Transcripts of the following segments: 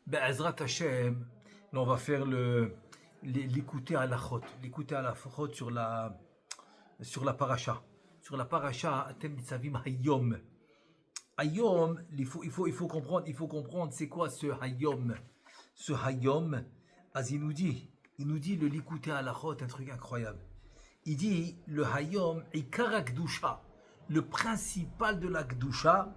Ben, Ezrat Hashem, là, on va faire l'écouter à la chôte. L'écouter à la chôte sur la paracha. Sur la paracha, Atem Nitzavim Hayom. Hayom, il faut comprendre c'est quoi ce Hayom. Ce Hayom, il nous dit le l'écouter à la chôte, un truc incroyable. Il dit le Hayom, Ikar Akdusha, le principal de la Kdusha,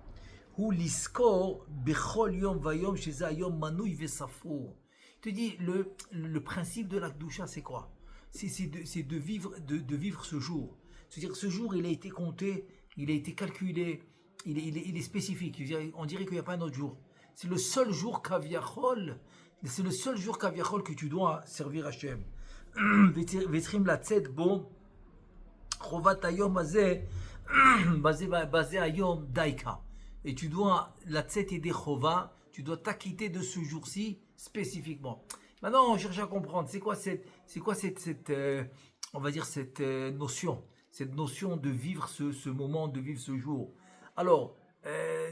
ou l'iskor bechol yom vayom chez ayom manouy vesafour. Il te dit le principe de la Kdusha, c'est quoi? C'est de vivre ce jour. C'est-à-dire ce jour, il a été compté, il a été calculé, il est spécifique. On dirait qu'il n'y a pas un autre jour. C'est le seul jour kaviachol, c'est le seul jour kaviachol que tu dois servir Hachem. Vetrim la tzed bon, chovat ayom azeh, basé ayom daika. Et tu dois, la tzet et des chova, tu dois t'acquitter de ce jour-ci spécifiquement. Maintenant, on cherche à comprendre, c'est quoi cette on va dire cette notion de vivre ce moment, de vivre ce jour. Alors,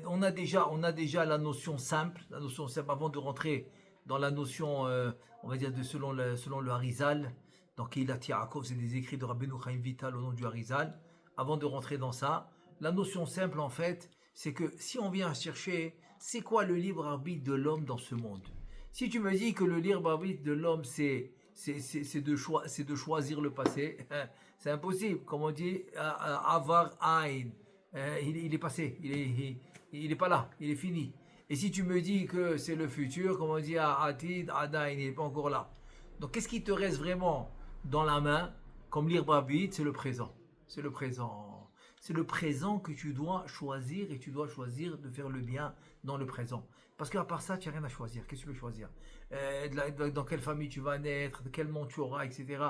on a déjà la notion simple avant de rentrer dans la notion, on va dire selon le Harizal. Donc, Keilat Yaakov, c'est des écrits de Rabbeinu Chaim Vital au nom du Harizal. Avant de rentrer dans ça, la notion simple en fait, c'est que si on vient chercher, c'est quoi le libre arbitre de l'homme dans ce monde? Si tu me dis que le libre arbitre de l'homme, c'est de choisir le passé, c'est impossible. Comme on dit, avar ain, il est passé, il est pas là, il est fini. Et si tu me dis que c'est le futur, comme on dit, atid, adain, il n'est pas encore là. Donc qu'est-ce qui te reste vraiment dans la main comme libre arbitre? C'est le présent. C'est le présent. C'est le présent que tu dois choisir et tu dois choisir de faire le bien dans le présent. Parce qu'à part ça, tu n'as rien à choisir. Qu'est-ce que tu veux choisir? Dans quelle famille tu vas naître, quel nom tu auras, etc.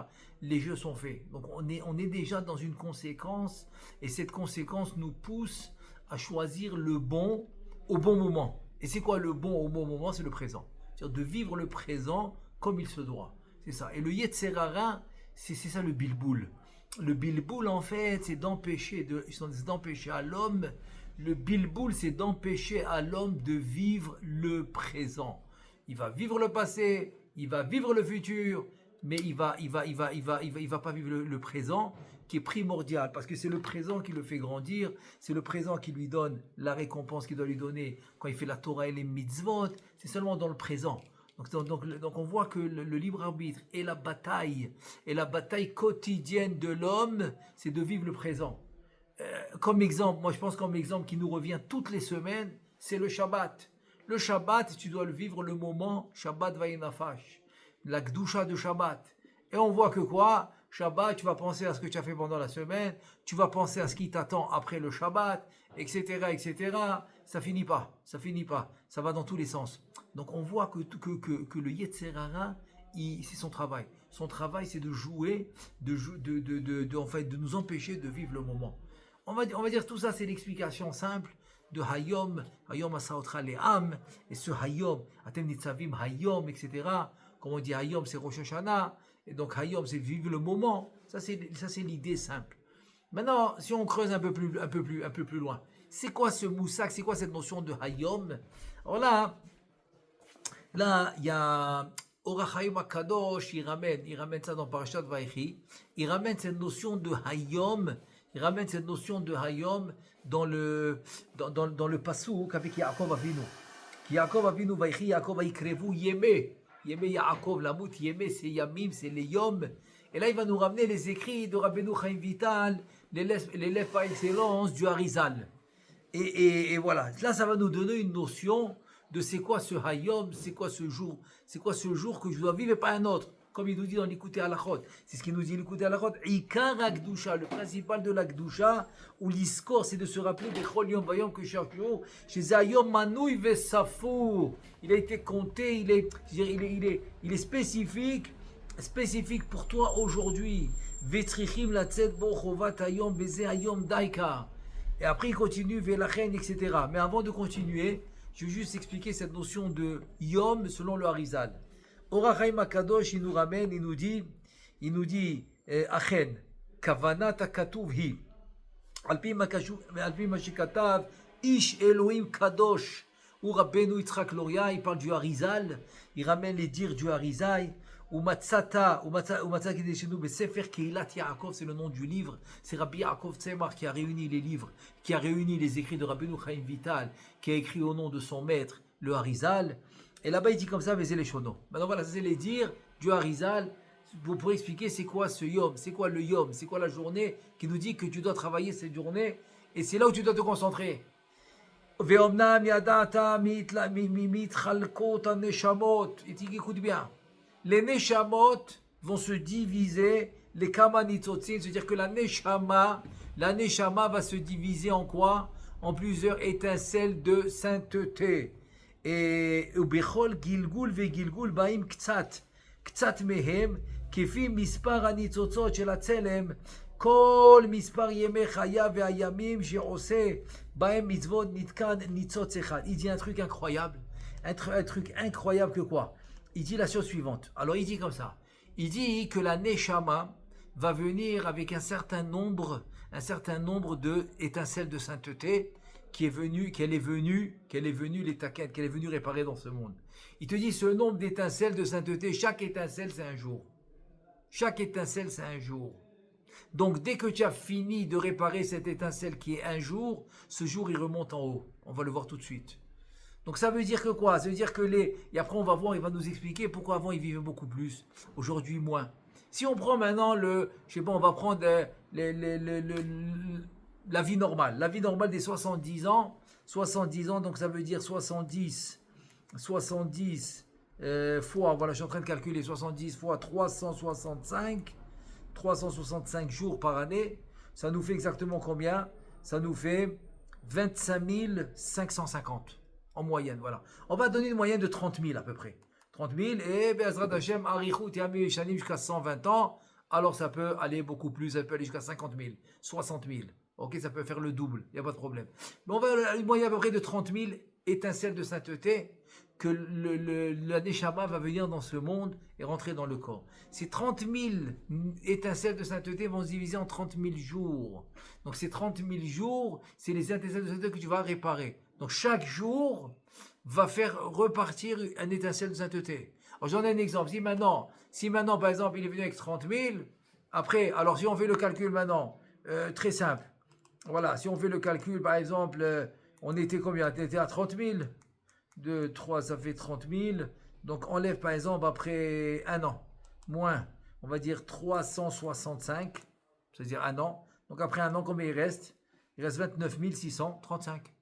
Les jeux sont faits. Donc on est déjà dans une conséquence et cette conséquence nous pousse à choisir le bon au bon moment. Et c'est quoi le bon au bon moment? C'est le présent. C'est-à-dire de vivre le présent comme il se doit. C'est ça. Et le Yetzerara, c'est ça le bilboul. Le bilboul, en fait, c'est d'empêcher à l'homme. Le bilboul, c'est d'empêcher à l'homme de vivre le présent. Il va vivre le passé, il va vivre le futur, mais il va pas vivre le présent, qui est primordial, parce que c'est le présent qui le fait grandir, c'est le présent qui lui donne la récompense qu'il doit lui donner quand il fait la Torah et les mitzvot. C'est seulement dans le présent. Donc on voit que le libre arbitre et la bataille quotidienne de l'homme, c'est de vivre le présent. Comme exemple, moi je pense comme exemple qui nous revient toutes les semaines, c'est le Shabbat. Le Shabbat, tu dois le vivre le moment, Shabbat Vaïnafash, la Gdusha de Shabbat. Et on voit que quoi? Shabbat, tu vas penser à ce que tu as fait pendant la semaine, tu vas penser à ce qui t'attend après le Shabbat, etc., etc. Ça finit pas, ça va dans tous les sens. Donc on voit que le Yetzerara, c'est son travail. Son travail, c'est de jouer, en fait, de nous empêcher de vivre le moment. On va dire tout ça, c'est l'explication simple de Hayom Asaotra Le'am, et ce Hayom, Atem Nitzavim Hayom, etc. Comme on dit Hayom, c'est Rosh Hashanah, et donc Hayom, c'est vivre le moment. Ça, c'est l'idée simple. Maintenant, si on creuse un peu plus loin, c'est quoi ce moussak, c'est quoi cette notion de Hayom? Alors là, il y a Orach Hayom HaKadosh, il ramène ça dans Parashat Vayechi, il ramène cette notion de Hayom, dans le pasouk avec Yaakov Avinu. Yaakov Avinu Vayechi, Yaakov Vaikrevu Yeme Yaakov, Lamut Yeme, c'est Yamim, c'est les Yom. Et là, il va nous ramener les écrits de Rabbeinu Chaim Vital, l'élève par excellence du Harizal. Et voilà, là, ça va nous donner une notion de c'est quoi ce Hayom, c'est quoi ce jour que je dois vivre et pas un autre. Comme il nous dit dans l'écouter à la chod. C'est ce qu'il nous dit l'écouter à la chod. Ikar Akdusha, le principal de l'Akdusha, ou l'iskor, c'est de se rappeler des Chol Yom Vayom que chaque jour, chez Zayom Manouy Vesafou, il a été compté, il est spécifique pour toi aujourd'hui. Vetrichim la tzet bo chovat hayom beze hayom daika. Et après il continue Velachen, etc. Mais avant de continuer, je vais juste expliquer cette notion de Yom selon le Harizal. Orach Chaim HaKadosh, il nous ramène, il nous dit, Achen, Kavanat HaKatuv hi, Alpi ma shekatav, Ish Elohim Kadosh, Ou Rabbeinu Yitzhak Loria, il parle du Harizal, il ramène les dires du Harizal. Ou Matzata Kideshenu Besefer Keilat Yaakov, c'est le nom du livre. C'est Rabbi Yaakov Tzemach qui a réuni les livres, qui a réuni les écrits de Rabbeinu Chaim Vital, qui a écrit au nom de son maître, le Harizal. Et là-bas, il dit comme ça, Vezé les Shono. Maintenant, voilà, ça c'est les dires du Harizal. Pour expliquer c'est quoi ce Yom, c'est quoi le Yom, c'est quoi la journée qui nous dit que tu dois travailler cette journée et c'est là où tu dois te concentrer. Ve'omnam yadata mitchalkot neshamot. Écoute bien. Les neshamot vont se diviser, les kamanitzotzin, c'est-à-dire que la neshama va se diviser en quoi? En plusieurs étincelles de sainteté. Et ubechol gilgul ve'gilgul baim ktsat mehem. כפי מספר הניצוצות של הצלם, כל מספר ימי חייו והימים שעושה בהם מצוות נתקן ניצוץ אחד. Il dit un truc incroyable, un truc incroyable que quoi? Il dit la chose suivante. Alors il dit comme ça. Il dit que la Neshama va venir avec un certain nombre de étincelles de sainteté qu'elle est venue réparer dans ce monde. Il te dit ce nombre d'étincelles de sainteté, chaque étincelle c'est un jour. Chaque étincelle, c'est un jour. Donc, dès que tu as fini de réparer cette étincelle qui est un jour, ce jour, il remonte en haut. On va le voir tout de suite. Donc, ça veut dire que quoi? Ça veut dire que Et après, on va voir, il va nous expliquer pourquoi avant, ils vivaient beaucoup plus. Aujourd'hui, moins. Si on prend maintenant on va prendre la vie normale. La vie normale des 70 ans. 70 ans, donc ça veut dire 70 fois, voilà, je suis en train de calculer 70 fois 365 jours par année, ça nous fait exactement combien? Ça nous fait 25 550 en moyenne, voilà. On va donner une moyenne de 30 000 à peu près. 30 000 et Be'ezrat Hashem, Arichut Yamim Shanim jusqu'à 120 ans, alors ça peut aller beaucoup plus, ça peut aller jusqu'à 50 000, 60 000. Ok, ça peut faire le double, il n'y a pas de problème. Mais on va une moyenne à peu près de 30 000 étincelles de sainteté que la Neshama va venir dans ce monde et rentrer dans le corps. Ces 30 000 étincelles de sainteté vont se diviser en 30 000 jours. Donc ces 30 000 jours, c'est les étincelles de sainteté que tu vas réparer. Donc chaque jour va faire repartir un étincelle de sainteté. Alors j'en ai un exemple. Si maintenant, par exemple, il est venu avec 30 000, après, alors si on fait le calcul maintenant, très simple. Voilà, si on fait le calcul, par exemple, on était combien? On était à 30 000. 2, 3, ça fait 30 000. Donc, enlève par exemple après un an. Moins, on va dire 365. C'est-à-dire un an. Donc, après un an, combien il reste? Il reste 29 635.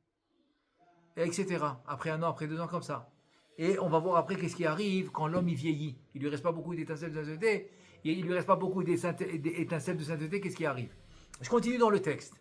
Et etc. Après un an, après 2 ans, comme ça. Et on va voir après qu'est-ce qui arrive quand l'homme il vieillit. Il lui reste pas beaucoup d'étincelles de sainteté. Il lui reste pas beaucoup d'étincelles de sainteté. Qu'est-ce qui arrive? Je continue dans le texte.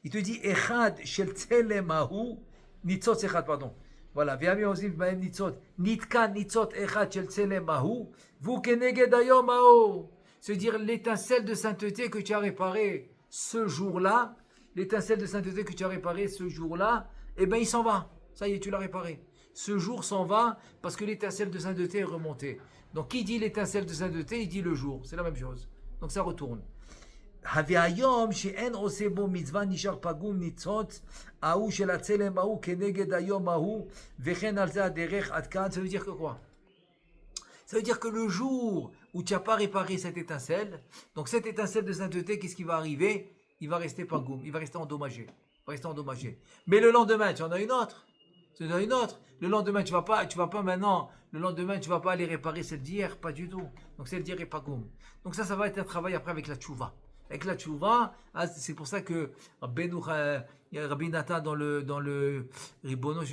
Il te dit Echad shel tzelemahu nitzot echad, pardon. Voilà, nitkan nitzot echad shel tzelemahu vu keneged hayom hao. C'est-à-dire l'étincelle de sainteté que tu as réparé ce jour-là, l'étincelle de sainteté que tu as réparé ce jour-là, eh bien il s'en va. Ça y est, tu l'as réparé. Ce jour s'en va parce que l'étincelle de sainteté est remontée. Donc qui dit l'étincelle de sainteté, il dit le jour. C'est la même chose. Donc ça retourne. והיום שאין עושה בו מצווה נשאר פגום ניצוץ ההוא של הצלם ההוא כנגד היום ההוא וכן על זה הדרך עד כאן. Ça veut dire que quoi? Ça veut dire que le jour où tu n'as pas réparé cette étincelle, donc cette étincelle de sainteté, qu'est-ce qui va arriver? Il va rester pagoum, il va rester endommagé. Mais le lendemain, tu en as une autre. Le lendemain, tu vas pas maintenant, le lendemain, tu vas pas aller réparer celle d'hier, pas du tout. Donc celle d'hier est pagoum. Donc ça va être un travail après avec la tchouva. Avec la tchouva, c'est pour ça que Rabbi Nathan dans le Ribono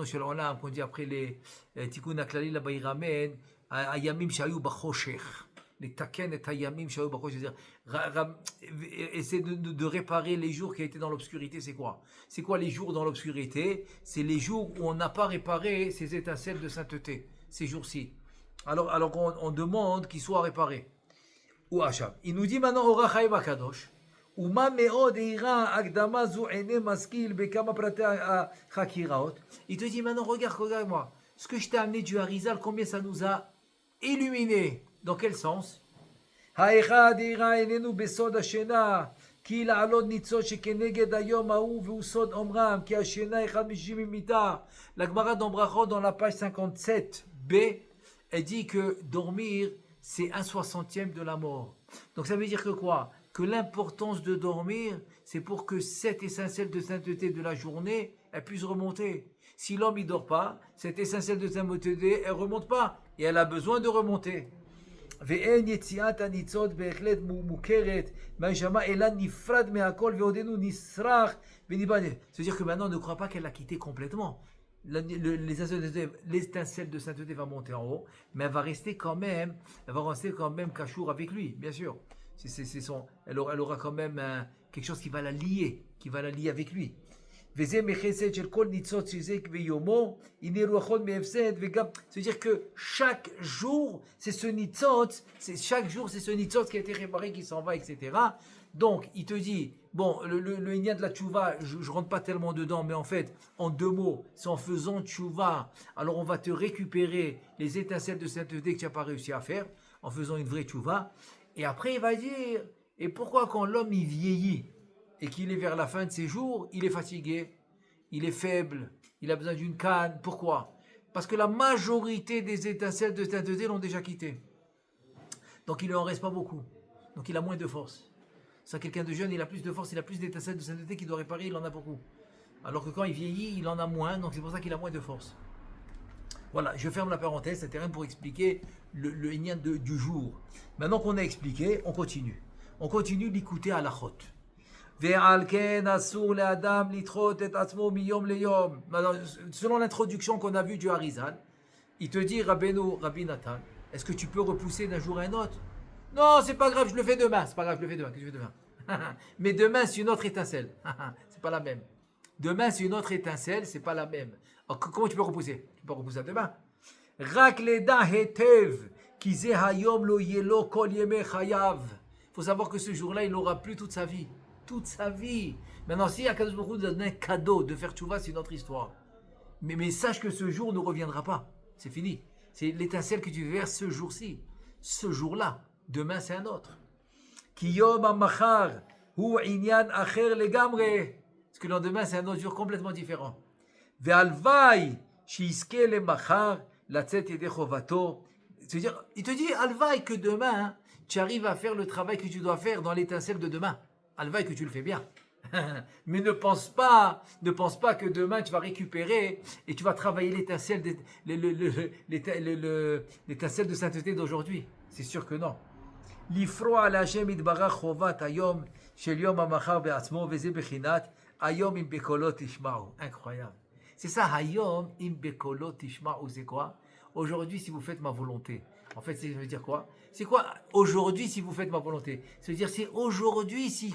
Shel Olam, qu'on dit après les Tikkun HaKlali, là-bas il ramène Ayamim Shayu Bachoshech, les Taken et Ayamim Shayu Bachoshech, c'est-à-dire essayer de réparer les jours qui étaient dans l'obscurité. C'est quoi? C'est quoi les jours dans l'obscurité? C'est les jours où on n'a pas réparé ces étincelles de sainteté, ces jours-ci. Alors on demande qu'ils soient réparés. Il nous dit maintenant au Rachaim Akadosh, ומה מאוד העירה הקדמה זו עיני משכיל בכמה פרטי החקירות. Il te dit maintenant, regarde-moi, ce que je t'ai amené du Harizal, combien ça nous a illuminé. Dans quel sens? האחד העירה עינינו בסוד השינה, כי לעלות ניצוץ שכנגד היום ההוא והוא סוד אומרם, כי השינה אחד משישים ממיתה. La Gemara dans Brachot, dans la page 57b, elle dit que dormir, c'est 1/60 de la mort. Donc ça veut dire que quoi? Que l'importance de dormir, c'est pour que cette essentielle de sainteté de la journée, elle puisse remonter. Si l'homme ne dort pas, cette essentielle de sainteté, elle ne remonte pas. Et elle a besoin de remonter. ואין יציאת הניצות בהחלט מוכרת מהשמה אלא נפרד מהכל ועודנו נשרח ונבעד. C'est-à-dire que maintenant, ne crois pas qu'elle l'a quitté complètement. L'étincelle de sainteté va monter en haut, mais elle va rester quand même cachour avec lui, bien sûr. Elle aura quand même quelque chose qui va la lier avec lui. C'est-à-dire que chaque jour, c'est ce nitzot qui a été réparé, qui s'en va, etc. Donc, il te dit, bon, le Inyan de la tchouva, je ne rentre pas tellement dedans, mais en fait, en 2 mots, c'est en faisant tchouva, alors on va te récupérer les étincelles de sainteté que tu n'as pas réussi à faire, en faisant une vraie tchouva. Et après, il va dire, et pourquoi quand l'homme, il vieillit, et qu'il est vers la fin de ses jours, il est fatigué, il est faible, il a besoin d'une canne. Pourquoi? Parce que la majorité des étincelles de sainteté l'ont déjà quitté. Donc il ne en reste pas beaucoup. Donc il a moins de force. Ça, quelqu'un de jeune, il a plus de force, il a plus d'étincelles de sainteté qu'il doit réparer, il en a beaucoup. Alors que quand il vieillit, il en a moins, donc c'est pour ça qu'il a moins de force. Voilà, je ferme la parenthèse, c'était rien pour expliquer le Inyan du jour. Maintenant qu'on a expliqué, on continue. On continue d'écouter à la chot. Selon l'introduction qu'on a vue du Harizal, il te dit, Rabbi Nathan, est-ce que tu peux repousser d'un jour à un autre? Non, c'est pas grave, je le fais demain. C'est pas grave, je le fais demain. Qu'est-ce que je fais demain? Mais demain, c'est une autre étincelle. C'est pas la même. Demain, c'est une autre étincelle, c'est pas la même. Alors, comment tu peux repousser? Tu peux repousser à demain. Rak leda hetev, ki ze hayom lo yelo kol yeme chayav. Il faut savoir que ce jour-là, il n'aura plus toute sa vie. Toute sa vie. Maintenant, si Akadosh Baruch Hu donne un cadeau de faire tchouva, c'est une autre histoire. Mais sache que ce jour ne reviendra pas. C'est fini. C'est l'étincelle que tu verses ce jour-ci. Ce jour-là. Demain, c'est un autre. Ki yom ha-machar hu inyan acher legamre. Parce que le lendemain, c'est un autre jour complètement différent. Ve'alvai shiiske le-machar latzet yedei chovato. C'est-à-dire, il te dit, alvaï, que demain, tu arrives à faire le travail que tu dois faire dans l'étincelle de demain. Alvaï, que tu le fais bien. Mais ne pense pas que demain tu vas récupérer et tu vas travailler l'étincelle de sainteté d'aujourd'hui. C'est sûr que non. L'ifro al Hashem itbarach chovat hayom shel yom hamachar be'atzmo veze bechinat hayom im bekolot tishma'u. Incroyable. C'est ça, hayom im bekolot tishma'u, c'est quoi? Aujourd'hui, si vous faites ma volonté. En fait, ça veut dire quoi? C'est quoi aujourd'hui si vous faites ma volonté? Ça veut dire c'est aujourd'hui si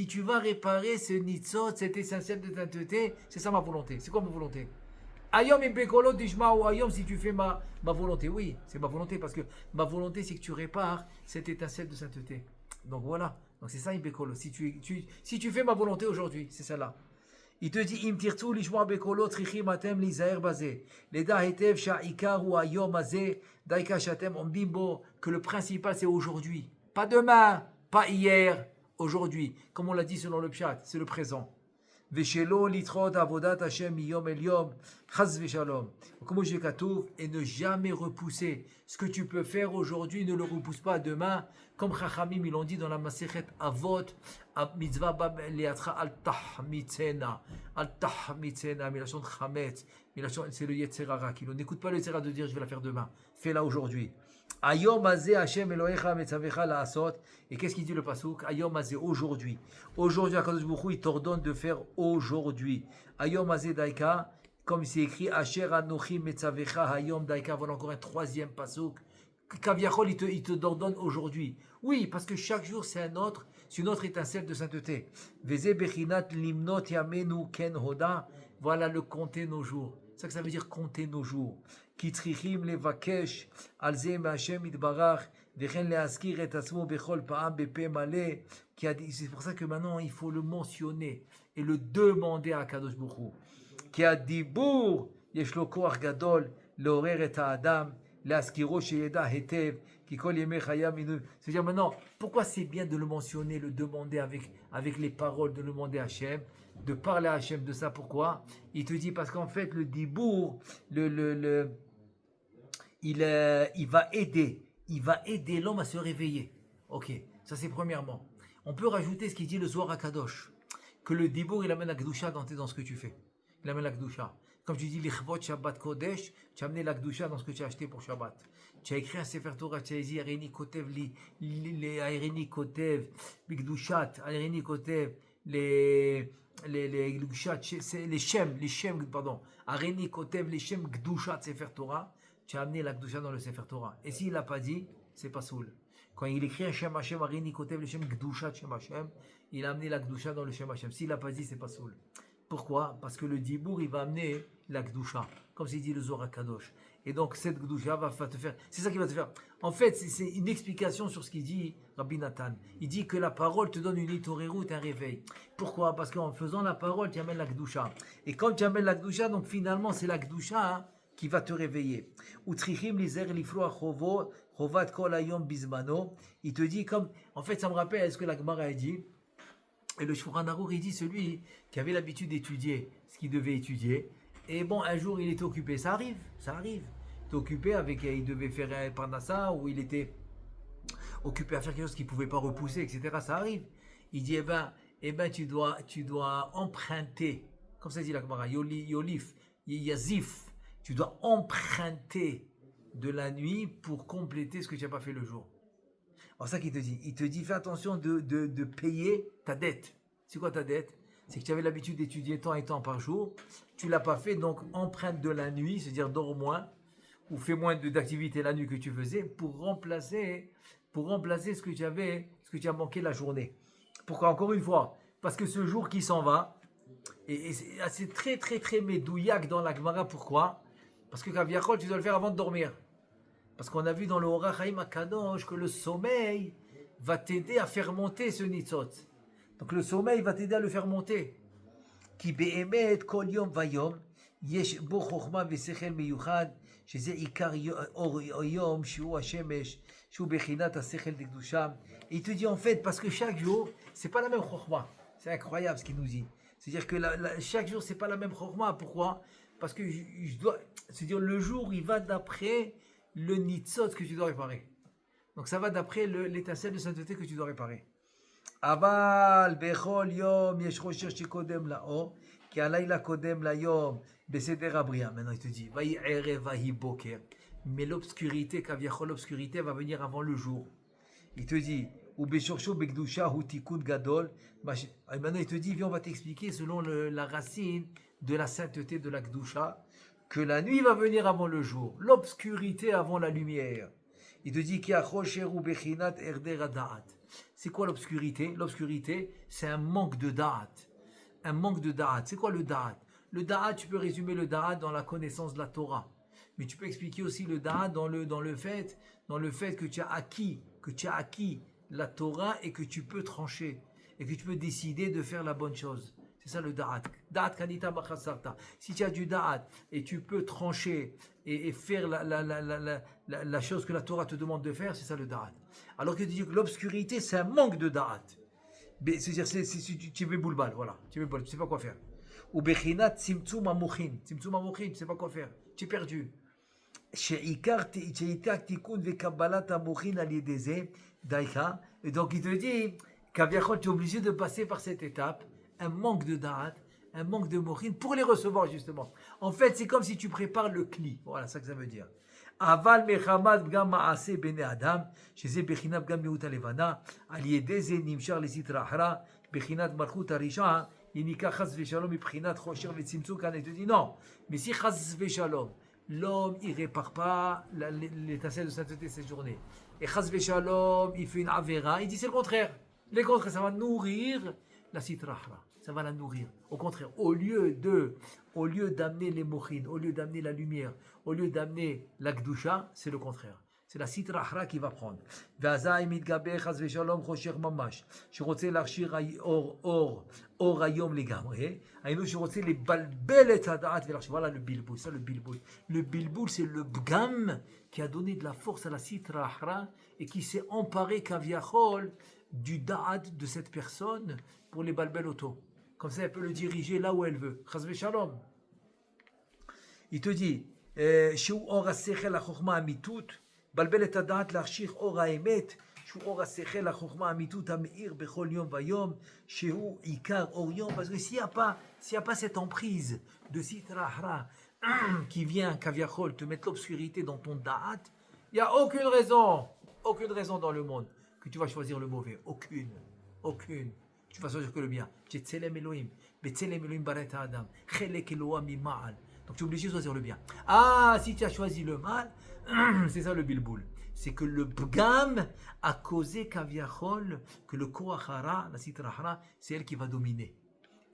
tu vas réparer ce nitzot, cette essentielle de sainteté, c'est ça ma volonté. C'est quoi ma volonté? Ayom impekolo dishma ou ayom si tu fais ma volonté. Oui, c'est ma volonté parce que ma volonté c'est que tu répares cette étincelle de sainteté. Donc voilà. Donc c'est ça impekolo. Si tu fais ma volonté aujourd'hui, c'est ça là. Il te dit im tirtzu lishma bekolo trichim atem lizaer bazeh leda hetev sha'ikar ou ayom azeh daika shatem omdim bo, que le principal c'est aujourd'hui, pas demain, pas hier, aujourd'hui, comme on l'a dit selon le pshat, c'est le présent. Veshelo litrot avodat Hashem miyom el yom chaz veshalom, comme j'ai katouf, et ne jamais repousser ce que tu peux faire aujourd'hui, ne le repousse pas demain, comme Chachamim ils l'ont dit dans la Masechet Avot, mitzvah liatra al tahmitzena, milachon chametz, c'est le Yetzerara qui n'écoute pas le Yetzerara de dire je vais la faire demain, fais-la aujourd'hui. Ayom azeh Hashem Elohecha metzavecha laasot. Et qu'est-ce qu'il dit le pasuk? Ayom azeh, aujourd'hui. Aujourd'hui, Akadosh Baruch Hu, il t'ordonne de faire aujourd'hui. Ayom azeh daika, comme c'est écrit, Asher anochi metzavecha hayom daika. Voilà encore un troisième pasuk. Kaviachol, il te ordonne aujourd'hui. Oui, parce que chaque jour c'est une autre étincelle de sainteté. Veze bechinat limnot yamenu ken hoda. Voilà le compter nos jours. C'est ça que ça veut dire compter nos jours. Kitrichim levakesh alze me'Hashem itbarach vechen leaskir et asmo bechol pa'am bepe malé. C'est pour ça que maintenant il faut le mentionner et le demander à Kadosh Baruch Hu. Ki adibur yesh lo koach gadol leorer et ha'adam L'askiro sheyeda hetev, kikol yemei chayam inu. C'est-à-dire maintenant, pourquoi c'est bien de le mentionner, le demander avec les paroles, de le demander à Hachem, de parler à Hachem de ça, pourquoi? Il te dit parce qu'en fait, le dibour, il va aider l'homme à se réveiller. Ok, ça c'est premièrement. On peut rajouter ce qu'il dit le Zohar à Kadosh, que le dibour il amène la Gdusha dans ce que tu fais. Il amène la Gdusha. Comme tu dis, l'Ichvot Shabbat Kodesh, tu as amené la Gdusha dans ce que tu as acheté pour Shabbat. Tu as écrit un Sefer Torah, tu as dit Arini Kotev, Arini Kotev, Bigdushat, Arini Kotev, les Gdushat, les Shem, pardon, Arini Kotev, les Shem Gdushat Sefer Torah, tu as amené la Gdusha dans le Sefer Torah. Et s'il ne l'a pas dit, c'est pas soul. Quand il écrit un Shem Hashem, Arini Kotev, le Shem Gdushat Shem Hashem, il a amené la Gdusha dans le Shem Hashem. S'il n'a pas dit, c'est pas soul. Pourquoi? Parce que le dibour, il va amener la Gdusha, comme c'est dit le Zohar Kadosh. Et donc, cette Gdusha va te faire. C'est ça qui va te faire. En fait, c'est une explication sur ce qu'il dit Rabbi Nathan. Il dit que la parole te donne une itorérut, un réveil. Pourquoi? Parce qu'en faisant la parole, tu amènes la Gdusha. Et quand tu amènes la Gdusha, donc finalement, c'est la Gdusha qui va te réveiller. Utrichim lizer lifro achovo, chovat kol ayom bizmano. Il te dit comme. En fait, ça me rappelle ce que la Gemara a dit. Et le Shulchan Aruch, il dit celui qui avait l'habitude d'étudier ce qu'il devait étudier. Et bon, un jour, il était occupé. Ça arrive. Il était occupé il devait faire un parnassa, ou il était occupé à faire quelque chose qu'il ne pouvait pas repousser, etc. Ça arrive. Il dit, eh ben, tu dois emprunter. Comme ça dit la Gemara, Yolif, Yazif. Tu dois emprunter de la nuit pour compléter ce que tu n'as pas fait le jour. Alors ça qu'il te dit. Il te dit, fais attention de payer ta dette. C'est quoi ta dette? C'est que tu avais l'habitude d'étudier tant et tant par jour. Tu ne l'as pas fait, donc emprunte de la nuit, c'est-à-dire dors moins, ou fais moins d'activités la nuit que tu faisais, pour remplacer ce que tu as manqué la journée. Pourquoi? Encore une fois, parce que ce jour qui s'en va, et c'est très très très médouillac dans la Gemara, pourquoi? Parce que Kaviachol, tu dois le faire avant de dormir. Parce qu'on a vu dans le Orach Chaim HaKadosh que le sommeil va t'aider à faire monter ce nitzot. Donc le sommeil va t'aider à le faire monter. Ki be'emet kol yom vayom yesh bo chokhma v'sechel miyuchad sheze ikar yom shu hashemesh shu bechinat hasechel dekdusha. Il te dit en fait parce que chaque jour c'est pas la même chokhma. C'est incroyable ce qu'il nous dit. C'est-à-dire que chaque jour c'est pas la même chokhma. Pourquoi? Parce que c'est-à-dire le jour il va d'après le nitzot que tu dois réparer. Donc ça va d'après l'étincelle de sainteté que tu dois réparer. Aval bechol yom yesh rosher shekodem lao ki alayla kodem layom beseder abria. Maintenant il te dit vayi erev vayi boker. Mais l'obscurité, kaviachol, l'obscurité va venir avant le jour. Il te dit ou beshorsho bekdusha hu tikkun gadol. Maintenant il te dit viens on va t'expliquer selon la racine de la sainteté de la Gdusha, que la nuit va venir avant le jour, l'obscurité avant la lumière. Il te dit c'est quoi l'obscurité? L'obscurité, c'est un manque de da'at. Un manque de da'at. C'est quoi le da'at? Le da'at, tu peux résumer le da'at dans la connaissance de la Torah. Mais tu peux expliquer aussi le da'at dans le fait que tu as acquis la Torah et que tu peux trancher et que tu peux décider de faire la bonne chose. C'est ça le da'at. Da'at kanita machasarta. Si tu as du da'at et tu peux trancher et faire la chose que la Torah te demande de faire, c'est ça le da'at. Alors que tu dis que l'obscurité, c'est un manque de da'at. C'est-à-dire, tu es boulbal, voilà. Tu ne sais pas quoi faire. Ou bechinat simtsum amochin. Simtsum amochin, tu ne sais pas quoi faire. Tu es perdu. Et donc il te dit qu'Aviachol, tu es obligé de passer par cette étape. Un manque de da'at, un manque de mochin pour les recevoir justement. En fait, c'est comme si tu prépares le kli. Voilà, ça que ça veut dire. Aval mechamad b'gam ma'ase bene adam, sheze bechinat b'gam meut alevana, al yedeze nimshar lesitra hara, bechinat malchut harisha, yinika chas v'shalom mibchinat chosher v'tzimtzum. Quand il te dit non, mais si chas v'shalom, l'homme il répare pas l'étincelle de sainteté cette journée, et chas v'shalom il fait une avera, il dit c'est le contraire. Le contraire, ça va nourrir la sitrahra, ça va la nourrir. Au contraire, au lieu d'amener les mochin, au lieu d'amener la lumière, au lieu d'amener la gdusha, c'est le contraire. c'est la sitra achra qui va prendre. V'azai mitgaber chas v'shalom chosher mamash. שרוצה להכשיר אור היום לגמרי, היינו שרוצה לבלבל את הדעת ולהכשיר. Voilà le bilboul, ça le bilboul. Le bilboul, c'est le bgam qui a donné de la force à la sitra achra et qui s'est emparé kaviachol du da'at de cette personne pour les balbel auto. Comme ça, elle peut le diriger là où elle veut. Chas v'shalom. Il te dit, שהוא אור השכל החוכמה אמיתות, בלבל את הדעת להכשיר אור האמת, שהוא אור השכל החוכמה אמיתות המאיר בכל יום ויום, שהוא עיקר אור יום, parce que s'il n'y a pas cette emprise de sitra achra qui vient, kaviachol, te mettre l'obscurité dans ton da'at, il n'y a aucune raison dans le monde que tu vas choisir le mauvais, aucune. Tu vas choisir que le bien. Tzelem Elohim, Betzelem Elohim baret Adam, Chelek Eloah mima'al. Donc tu es obligé de choisir le bien. Ah, si tu as choisi le mal, c'est ça le bilboul. C'est que le bgam a causé kaviachol, que le koachara, la sitra achra, c'est elle qui va dominer.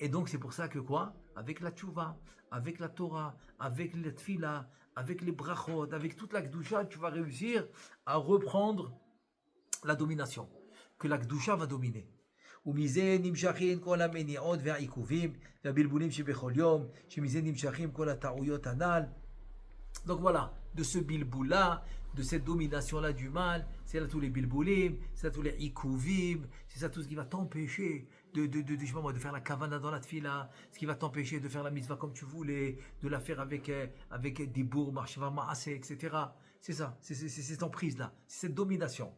Et donc c'est pour ça que quoi? Avec la tchouva, avec la Torah, avec la tfila, avec les brachot, avec toute la gdusha, tu vas réussir à reprendre la domination. Que la gdusha va dominer. ומזה נמשכים כל המניעות והעיכובים והבלבולים שבכל יום, שמזה נמשכים כל הטעויות הנ"ל. Donc voilà, de ce bilboula, de cette domination-là du mal, c'est là tous les bilboulim, c'est là tous les ikouvim, c'est ça tout ce qui va t'empêcher je sais pas moi, de faire la kavana dans la tfila, ce qui va t'empêcher de faire la mitzvah comme tu voulais, de la faire avec des bourgs, marshava maase, etc. C'est ça, c'est cette emprise-là, c'est cette domination.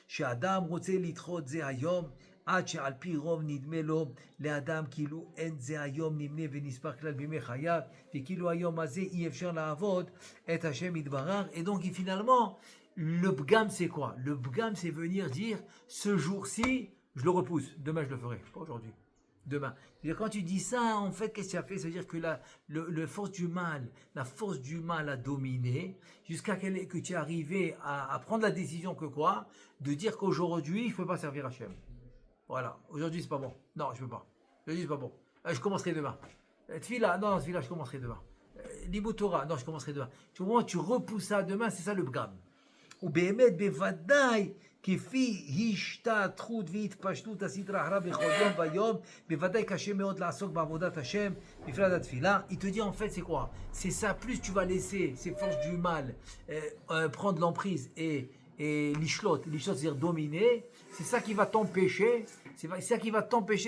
שאדם רוצה לדחות זה היום, עד שעל פי רוב נדמה לו לאדם כאילו אין זה היום נמנה ונספר כלל בימי חייו, וכאילו היום הזה אי אפשר לעבוד את השם יתברך. Et donc finalement, le bgam c'est quoi? Le bgam c'est venir dire, ce jour-ci, je le repousse, demain je le ferai, pas aujourd'hui. Demain. C'est-à-dire, quand tu dis ça, en fait, qu'est-ce que ça fait? Ça veut dire que la force du mal a dominé jusqu'à que tu es arrivé à prendre la décision que quoi? De dire qu'aujourd'hui, je ne peux pas servir Hachem. Voilà. Aujourd'hui, c'est pas bon. Non, je ne peux pas. Aujourd'hui, c'est pas bon. Je commencerai demain. Tfila, non, Tfila, je commencerai demain. Libut Torah, non, je commencerai demain. Au moment où tu repousses ça demain, c'est ça le bgam. Ou באמת, בוודאי, כפי השתתחות והתפשטות הסטרה אחרא בכל יום ויום, בוודאי קשה מאוד לעסוק בעבודת השם, בפרט התפילה. Il te dit en fait c'est quoi? C'est ça, plus tu vas laisser ces forces du mal prendre l'emprise et l'ishlot c'est-à-dire dominer, c'est ça qui va t'empêcher,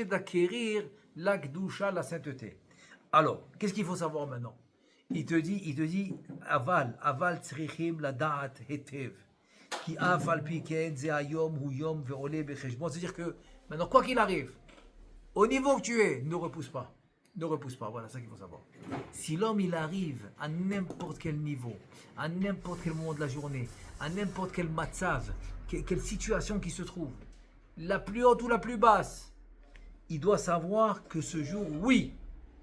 d'acquérir la gdusha, la sainteté. Alors, qu'est-ce qu'il faut savoir maintenant? Il te dit, aval tzrichim la da'at hetev. Qui afal pi ken ze hayom hu yom ve'ole becheshbon. C'est-à-dire que, maintenant, quoi qu'il arrive, au niveau que tu es, ne repousse pas. Ne repousse pas, voilà, c'est ça qu'il faut savoir. Si l'homme, il arrive à n'importe quel niveau, à n'importe quel moment de la journée, à n'importe quel matzav, quelle situation qui se trouve, la plus haute ou la plus basse, il doit savoir que ce jour, oui,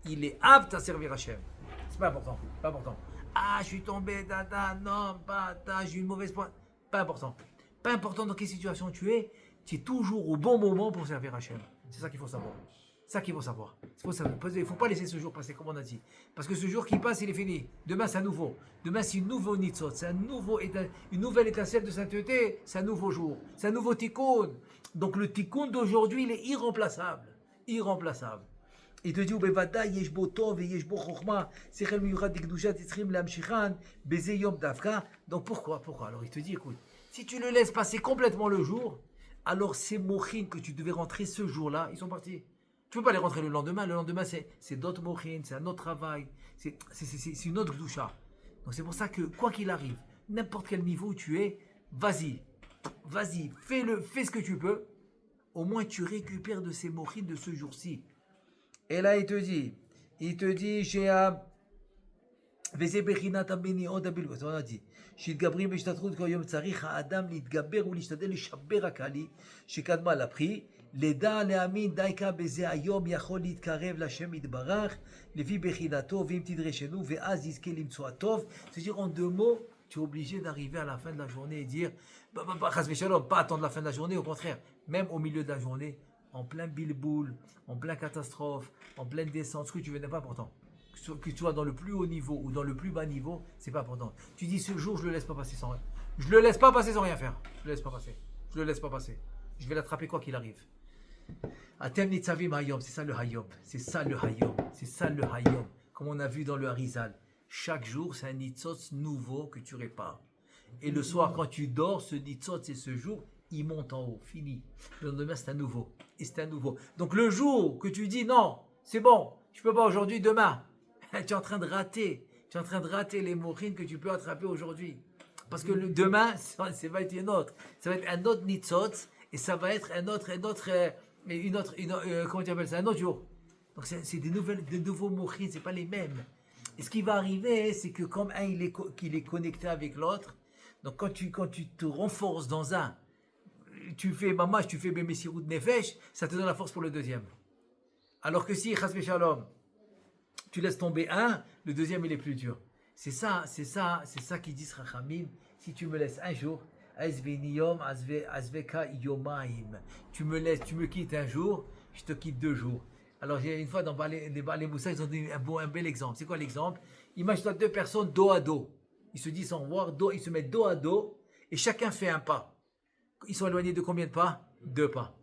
il est apte à servir Hachem. C'est pas important. Ah, je suis tombé, non, j'ai eu une mauvaise pointe. Pas important. Pas important dans quelle situation tu es toujours au bon moment pour servir Hachem. C'est ça qu'il faut savoir. Il ne faut pas laisser ce jour passer, comme on a dit. Parce que ce jour qui passe, il est fini. Demain, c'est un nouveau. Demain, c'est une nouvelle nitzot. C'est une nouvelle étincelle de sainteté. C'est un nouveau jour. C'est un nouveau tikkun. Donc, le tikkun d'aujourd'hui, il est irremplaçable. Il te dit, ובוודאי יש בו טוב ויש בו חוכמה, שכל מיוחד לקדושת צריכים להמשיכן בזה יום דווקא. Donc pourquoi? Alors il te dit, écoute, si tu le laisses passer complètement le jour, alors ces mochines que tu devais rentrer ce jour-là, ils sont partis. Tu ne peux pas les rentrer le lendemain. Le lendemain, c'est d'autres mochines, c'est un autre travail, c'est une autre gdusha. Donc c'est pour ça que, quoi qu'il arrive, n'importe quel niveau où tu es, vas-y, fais ce que tu peux. Au moins tu récupères de ces mochines de ce jour-ci. Et là, il te dit, וזה בחינת המניעות הבלבול, on a dit, שהתגברים בהשתתפות כל יום צריך האדם להתגבר ולהשתדל לשבר הקלי שקדמה לפרי, לדע להאמין דייקה בזה היום יכול להתקרב לשם יתברך, לפי בחינתו, ואם תדרשנו, ואז יזכה למצוא הטוב. C'est-à-dire en deux mots, tu es obligé d'arriver à la fin de la journée et dire, chas v'shalom, pas attendre la fin de la journée, au contraire, même au milieu de la journée, en plein bilboul, en plein catastrophe, en pleine descente, ce que tu veux n'est pas important. que tu sois dans le plus haut niveau ou dans le plus bas niveau, c'est pas important. Tu dis ce jour, je le laisse pas passer sans rien. Je le laisse pas passer sans rien faire. Je le laisse pas passer. Je le laisse pas passer. Je vais l'attraper quoi qu'il arrive. Atem nitzavim hayom, c'est ça le hayom. C'est ça le hayom. C'est ça le hayom. Comme on a vu dans le Harizal. Chaque jour, c'est un nitzotz nouveau que tu répares. Et le soir, quand tu dors, ce nitzotz et ce jour, il monte en haut. Fini. Le lendemain, c'est un nouveau. Et c'est un nouveau. Donc le jour que tu dis non, c'est bon, je peux pas aujourd'hui, demain. Tu es en train de rater. Tu es en train de rater les mochines que tu peux attraper aujourd'hui. Parce que le demain, ça va être une autre. Ça va être un autre nitzotz. Et ça va être comment tu appelles ça, un autre jour. Donc c'est des nouveaux mochines, c'est pas les mêmes. Et ce qui va arriver, c'est que comme un qu'il est connecté avec l'autre, donc quand tu te renforces dans un, tu fais mamash, tu fais Bemesirut Nefesh, ça te donne la force pour le deuxième. Alors que si, Chas Shalom, tu laisses tomber un, le deuxième il est plus dur. C'est ça qui dit Rachamim, si tu me laisses un jour, tu me quittes un jour, je te quitte 2 jours. Alors une fois dans les Moussa, ils ont donné un bel exemple. C'est quoi l'exemple? Imagine-toi 2 personnes dos à dos. Ils se disent au revoir, ils se mettent dos à dos et chacun fait un pas. Ils sont éloignés de combien de pas? 2 pas.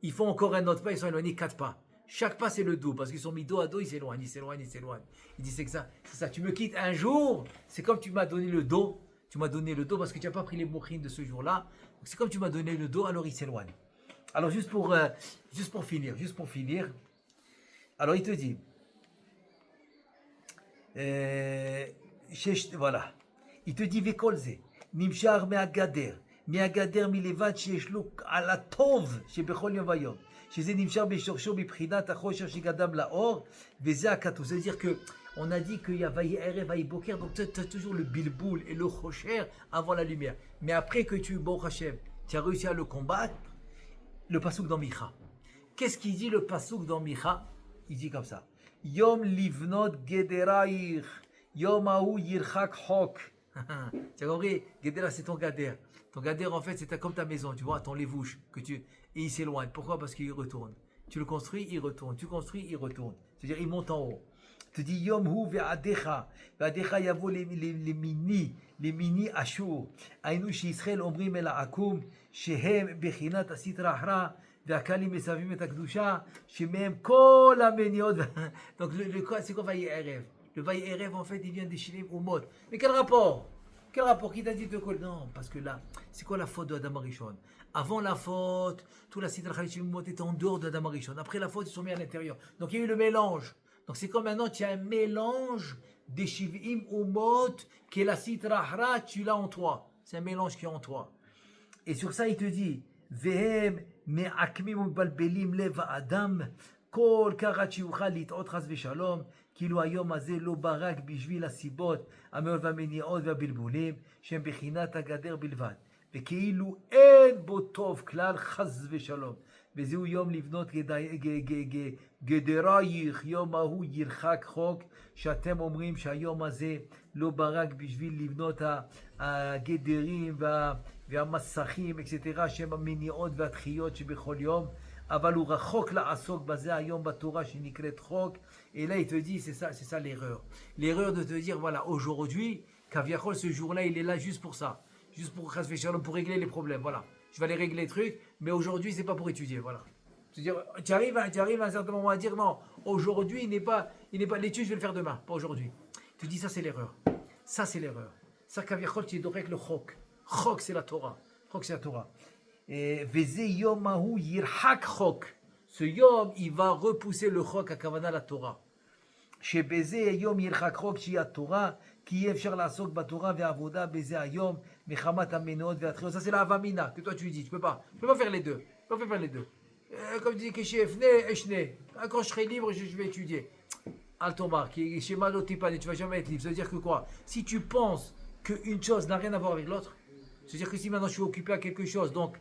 Ils font encore un autre pas, ils sont éloignés 4 pas. Chaque pas c'est le dos parce qu'ils sont mis dos à dos, ils s'éloignent. Ils disent c'est ça. Tu me quittes un jour, c'est comme tu m'as donné le dos. Tu m'as donné le dos parce que tu n'as pas pris les mochines de ce jour-là. Donc c'est comme tu m'as donné le dos, alors il s'éloigne. Alors juste pour finir. Alors il te dit, voilà, il te dit Vekolze, Nimshar me'agader milevad she'eshluk ala tov shebechol yom vayom, שזה נמשך בשורשו מבחינת החושר שקדם לאור, וזה הכתוב. C'est-à-dire que on a dit qu'il y a Vayi Erev, Vayi Boker, donc tu as toujours le bilboul et le chosher avant la lumière. Mais après que tu as réussi à le combattre, le pasouk dans Micha. Qu'est-ce qu'il dit le pasouk dans Micha? Il dit comme ça. Yom livnot gederaich, yom aou yirchak hok. Tu as compris? Gedera, c'est ton gader. Ton gader, en fait, c'est comme ta maison, tu vois, ton lévouche, et il s'éloigne. Pourquoi? Parce qu'il retourne. Tu le construis, il retourne. Tu construis, il retourne. C'est-à-dire, il monte en haut. Tu dis Yom hu ve'adecha. Ve'adecha yavo les mini ashur. Ainu she'Israël omrim el ha'akum, shehem bechinat asitra hra, ve'akalim mesavim et hakdusha, shemehem kol ha'meniot. Donc, c'est quoi Vayi Erev? Le Vayi Erev, en fait, il vient des Shilim Umot. Mais quel rapport? Quel rapport? Qui t'a dit de quoi? Non, parce que là, c'est quoi la faute de Adam Arishon? Avant la faute, tout la Sitra Chayim était en dehors d'Adam Arishon. Après la faute, ils sont mis à l'intérieur. Donc il y a eu le mélange. Donc c'est comme maintenant, tu as un mélange des Shivim Umot, qui est la Sitra Hra, tu l'as en toi. C'est un mélange qui est en toi. Et sur ça, il te dit, Vehem me'akmim u'balbelim lev Adam, kol karat shiuchal lit'ot chas v'shalom, כאילו היום הזה לא ברק בשביל הסיבות המאוד והמניעות והבלבולים שהם בחינת הגדר בלבד וכאילו אין בו טוב כלל חס ושלום וזהו יום לבנות גדרייך יום ההוא ירחק חוק שאתם אומרים שהיום הזה לא ברק בשביל לבנות הגדרים והמסכים etc שהם המניעות והתחיות שבכל יום אבל הוא רחוק לעסוק בזה היום בתורה שנקראת חוק. Et là il te dit c'est ça l'erreur de te dire voilà aujourd'hui Kaviachol ce jour-là il est là juste pour ça, juste pour régler les problèmes, voilà je vais aller régler les trucs mais aujourd'hui c'est pas pour étudier, voilà c'est-à-dire tu arrives à un certain moment à dire non aujourd'hui il n'est pas l'étude je vais le faire demain, pas aujourd'hui. Tu dis ça c'est l'erreur, ça Kaviachol tu es dorek le chok c'est la Torah, Veze yom mahu yirhak chok. Ce yom, il va repousser le chok à Kavana la Torah. Chez Beze yom yirhak chok shi a Torah, qui efshar la sok ba Torah ve avoda Beze yom mechamat amenot ve atriot. Ça c'est la avamina que toi tu dis. Tu peux pas faire les deux. Comme tu dis que chez Efne Eshne. Quand je serai libre, je vais étudier. Altomar, qui est chez Malotipane, tu vas jamais être libre. Ça veut dire que quoi? Si tu penses qu'une chose n'a rien à voir avec l'autre, c'est-à-dire que si maintenant je suis occupé à quelque chose, donc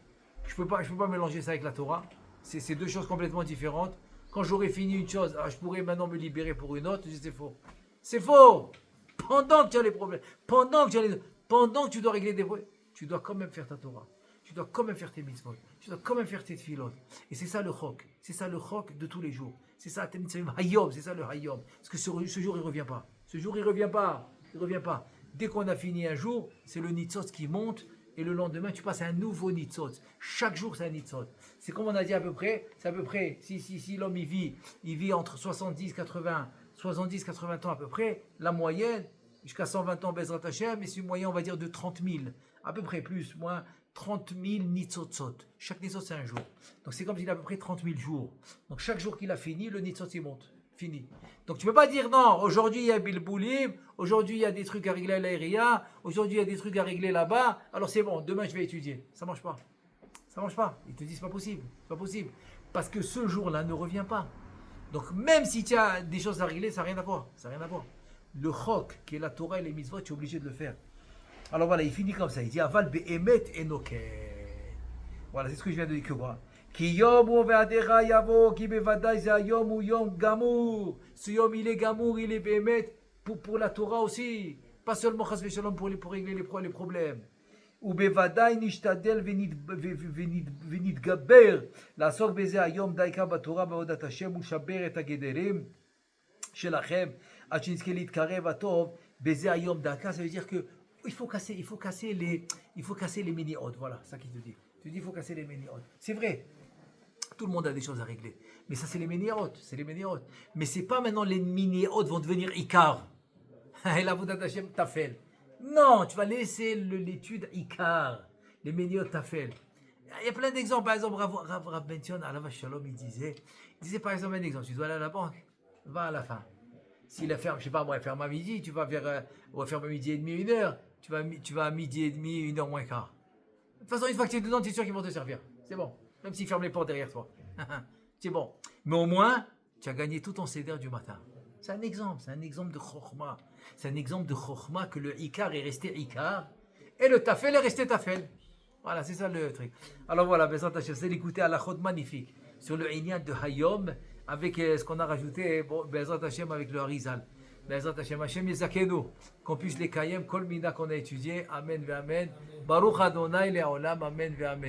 je peux pas mélanger ça avec la Torah. C'est 2 choses complètement différentes. Quand j'aurai fini une chose, je pourrais maintenant me libérer pour une autre. C'est faux. C'est faux. Pendant que tu as les problèmes, pendant que tu dois régler des problèmes, tu dois quand même faire ta Torah. tu dois quand même faire tes mitzvot, tu dois quand même faire tes tefilot. Et c'est ça le chok, c'est ça le chok de tous les jours. C'est ça, hayom, c'est ça le hayom. Parce que ce jour, il ne revient pas. Ce jour, il ne revient pas. Il ne revient pas. Dès qu'on a fini un jour, c'est le nitzot qui monte. Et le lendemain, tu passes à un nouveau nitzot. Chaque jour, c'est un nitzot. C'est comme on a dit à peu près, c'est à peu près, si l'homme il vit entre 70-80 ans à peu près, la moyenne, jusqu'à 120 ans, Bezrat Hashem, et c'est une moyenne, on va dire, de 30 000. À peu près, plus, moins, 30 000 nitzotzot. Chaque nitzot, c'est un jour. Donc c'est comme s'il a à peu près 30 000 jours. Donc chaque jour qu'il a fini, le nitzot, il monte. Fini. Donc tu ne peux pas dire non, aujourd'hui il y a Bilboulim, aujourd'hui il y a des trucs à régler à l'aéria, aujourd'hui il y a des trucs à régler là-bas, alors c'est bon, demain je vais étudier. Ça ne marche pas. Ça ne marche pas. Ils te disent c'est pas possible. C'est pas possible. Parce que ce jour-là ne revient pas. Donc même si tu as des choses à régler, ça n'a rien à voir. Ça n'a rien à voir. Le chok, qui est la Torah et les mitzvot, tu es obligé de le faire. Alors voilà, il finit comme ça. Il dit Aval be'emet enoken. Voilà, c'est ce que je viens de dire. Ki yom hu ve'adera yavo, ki bevadai ze hayom hu yom gamour. Ce yom, il est gamour, il est be'emet pour la Torah aussi. Pas seulement chas v'shalom pour régler les problèmes. Ou bevadai nishtadel v'nitgaber. לעסוק בזה היום דייקה בתורה בעבודת השם ולשבר את הגדרים שלכם עד שנזכה להתקרב הטוב בזה היום דקה. Ça veut dire que il faut casser les mini-odes. Voilà, ça qu'il te dit. Tu dis il faut casser les mini-odes. C'est vrai. Tout le monde a des choses à régler. Mais ça, c'est les mini-odes. C'est les mini-odes. Mais c'est pas maintenant les mini-odes vont devenir Ikar. Et la Vodat Hashem Tafel. Non, tu vas laisser l'étude Ikar. Les mini-odes Tafel. Il y a plein d'exemples. Par exemple, Rav Bention, Alav Shalom, il disait par exemple un exemple. Tu dois aller à la banque. Va à la fin. Si la ferme, je sais pas moi, elle ferme à midi, tu vas vers, on va faire à midi et demi, 1h. Tu vas à midi et demi, 1h moins quart. De toute façon, une fois que tu es dedans, tu es sûr qu'ils vont te servir. C'est bon. Même s'ils ferment les portes derrière toi. C'est bon. Mais au moins, tu as gagné tout ton seder du matin. C'est un exemple de chokhma. C'est un exemple de chokhma que le ikar est resté ikar et le tafel est resté tafel. Voilà, c'est ça le truc. Alors voilà, Bezrat Hashem, c'est l'écouter à la chod magnifique sur le Inyan de Hayom avec ce qu'on a rajouté, Bezrat Hashem avec le Harizal. Bezrat Hashem, Hashem Yezakenu, qu'on puisse les kayem, kol mina qu'on a étudié. Amen ve amen. Baruch Adonai le'olam, amen ve amen.